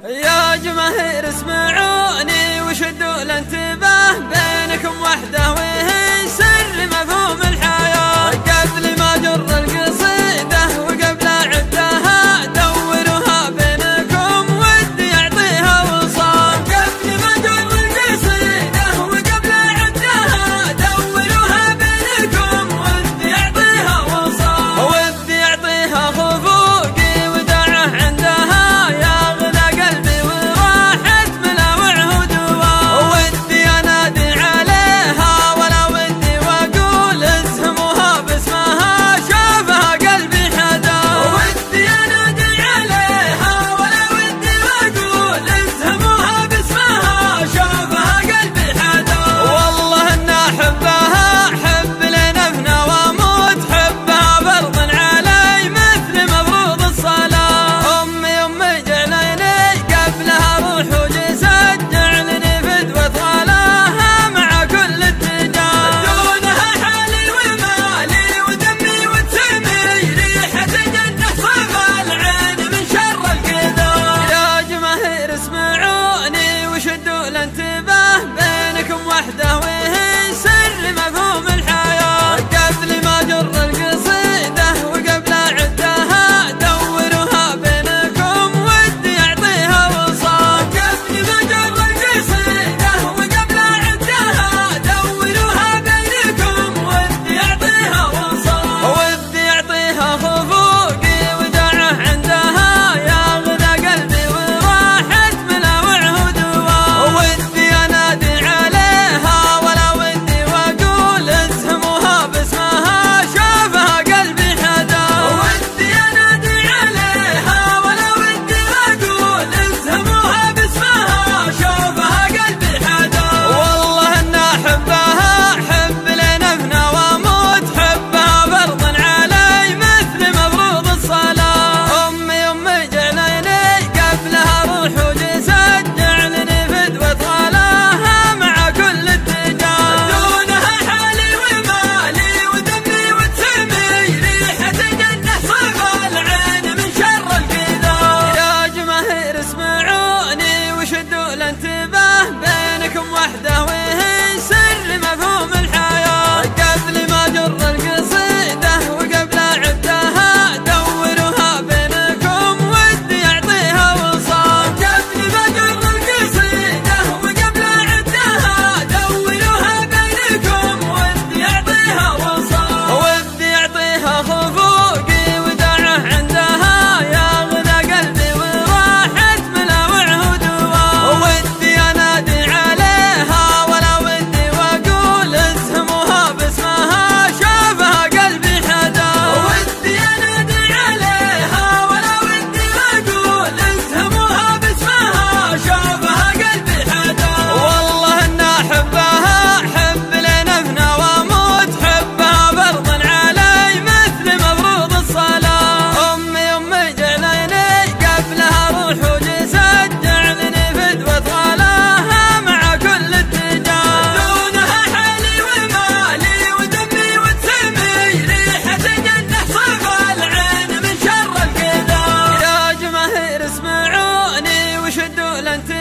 يا جماهير اسمعوني وشدوا الانتباه، بينكم وحده وهي سر مفهوم الحياة. قبل ما جر القصيدة وقبل عدها دوروها بينكم ودي يعطيها وصال. قبل ما جر القصيدة وقبل عدها دوروها بينكم ودي يعطيها وصال. ودي يعطيها خفوقي وداعه عندها يغلى قلبي وراحت ملاوعه ودواء. ودي انادي عليها ولا ودي واقول اسهموها باسمها شافها قلبي حدا. ودي انادي عليها ولا ودي واقول اسهموها باسمها شافها قلبي حدا. والله ان احبها حب لنفنا واموت حبها فرض علي مثل مفروض الصلاة. امي جعليني قبلها روح وجسد، جعلني فدوة ظلاها مع كل اتجاه. دونها حالي ومالي ودمي وتسمي ريحة جنة صفى العين من شر القدر. يا جماهير اسمعوني وشدوا الانتباه، بينكم وحده وهي سر مفهوم الحياة. قبل ما جر القصيدة وقبل عدها دوروها بينكم ودي يعطيها وصال. قبل ما جر القصيدة وقبل عدها دوروها بينكم ودي يعطيها وصال. ودي يعطيها خفوقي وداعه عندها يغلى قلبي وراحت ملاوعه ودواء. ودي انادي عليها ولا ودي واقول اسهموها باسمها شافها قلبي حدا. ودي انادي عليها ولا ودي واقول اسهموها باسمها شافها قلبي حدا. والله ان احبها حب لنفنا واموت حبها فرض علي مثل مفروض الصلاة. امي جعليني قبلها روح وجسد، جعلني فدوة ظلاها مع كل اتجاه. دونها حالي ومالي ودمي وتسمي ريحة جنة صفى العين من شر القدر. يا جماهير اسمعوني وشدوا الانتباه، بينكم وحده وهي سر مفهوم الحياة. قبل ما جر القصيدة وقبل عدها دوروها بينكم ودي يعطيها وصال. قبل ما جر القصيدة وقبل عدها دوروها بينكم ودي يعطيها وصال. ودي يعطيها خفوقي وداعه عندها يغلى قلبي وراحت ملاوعه ودواء. ودي انادي عليها ولا ودي واقول اسهموها باسمها شافها قلبي حدا. ودي انادي عليها ولا ودي واقول اسهموها باسمها شافها قلبي حدا. والله ان احبها حب لنفنا واموت حبها فرض علي مثل مفروض الصلاة. امي جعليني قبلها روح وجسد، جعلني فدوة ظلاها مع كل اتجاه. دونها حالي ومالي ودمي وتسمي ريحة جنة صفى العين من شر القدر. يا جماهير اسمعوني وشدوا الانتباه،